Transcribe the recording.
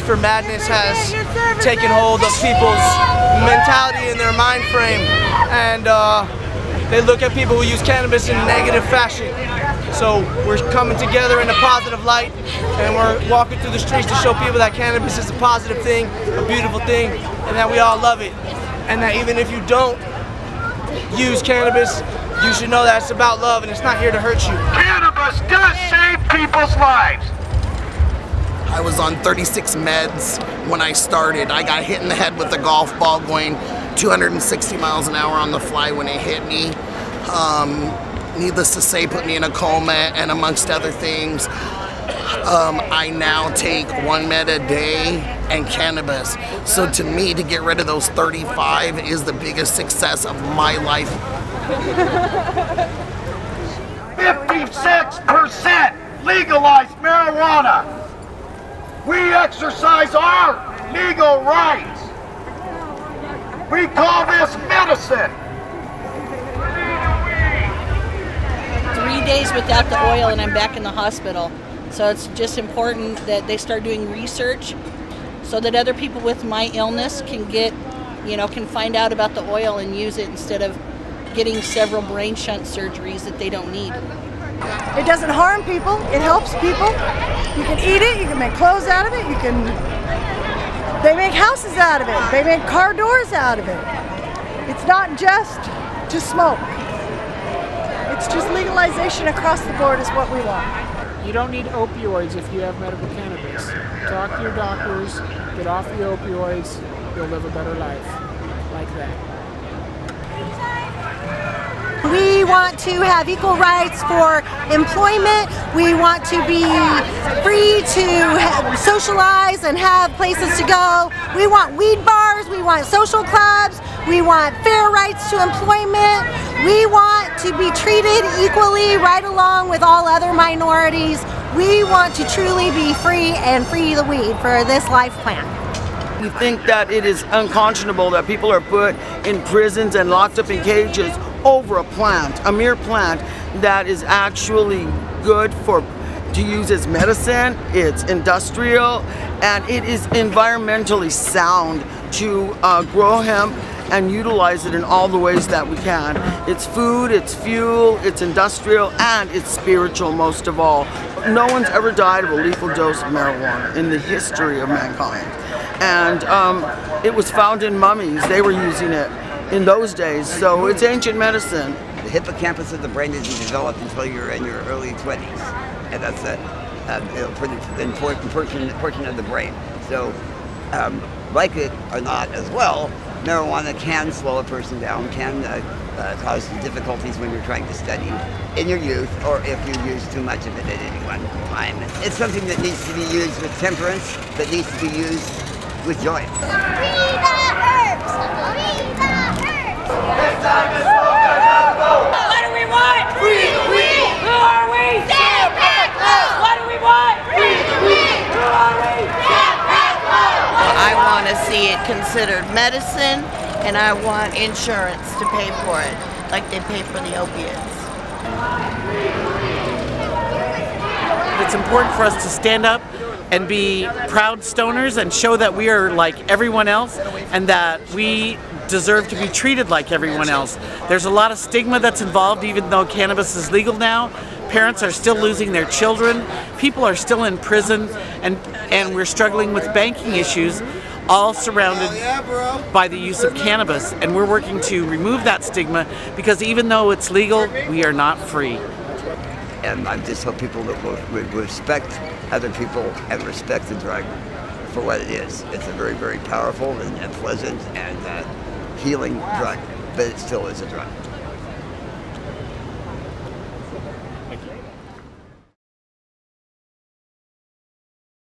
reefer madness has taken hold of people's mentality and their mind frame, and they look at people who use cannabis in a negative fashion. So we're coming together in a positive light, and we're walking through the streets to show people that cannabis is a positive thing, a beautiful thing, and that we all love it. And that even if you don't use cannabis, you should know that it's about love and it's not here to hurt you. Cannabis does save people's lives. I was on 36 meds when I started. I got hit in the head with a golf ball going 260 miles an hour on the fly when it hit me. Needless to say, put me in a coma, and amongst other things, I now take 1 med a day and cannabis. So to me, to get rid of those 35 is the biggest success of my life. 56% legalized marijuana. We exercise our legal rights. We call this medicine. 3 days without the oil and I'm back in the hospital. So it's just important that they start doing research so that other people with my illness can get, can find out about the oil and use it instead of getting several brain shunt surgeries that they don't need. It doesn't harm people, it helps people. You can eat it, you can make clothes out of it, they make houses out of it, they make car doors out of it. It's not just to smoke. It's just legalization across the board is what we want. You don't need opioids if you have medical cannabis. Talk to your doctors, get off the opioids, you'll live a better life like that. We want to have equal rights for employment. We want to be free to socialize and have places to go. We want weed bars, we want social clubs, we want fair rights to employment. We want to be treated equally right along with all other minorities. We want to truly be free and free the weed for this life plan. We think that it is unconscionable that people are put in prisons and locked up in cages over a plant, a mere plant that is actually good to use as medicine. It's industrial, and it is environmentally sound to grow hemp and utilize it in all the ways that we can. It's food, it's fuel, it's industrial, and it's spiritual most of all. No one's ever died of a lethal dose of marijuana in the history of mankind. And it was found in mummies. They were using it in those days, so it's ancient medicine. The hippocampus of the brain isn't developed until you're in your early 20s, and that's a pretty important portion of the brain. So, like it or not as well, marijuana can slow a person down, can cause difficulties when you're trying to study in your youth, or if you use too much of it at any one time. It's something that needs to be used with temperance, that needs to be used with joy. We the herbs! We the herbs! It's time to smoke another. What do we want? Free the weed! Who are we? Sam Ratcliffe! What do we want? Free the weed! Who are we? Sam Ratcliffe! I want to see it considered medicine, and I want insurance to pay for it, like they pay for the opiates. It's important for us to stand up and be proud stoners and show that we are like everyone else and that we deserve to be treated like everyone else. There's a lot of stigma that's involved even though cannabis is legal now. Parents are still losing their children. People are still in prison and we're struggling with banking issues, all surrounded by the use of cannabis. And we're working to remove that stigma because even though it's legal, we are not free. And I just hope people would respect other people and respect the drug for what it is. It's a very, very powerful and pleasant and healing drug, but it still is a drug.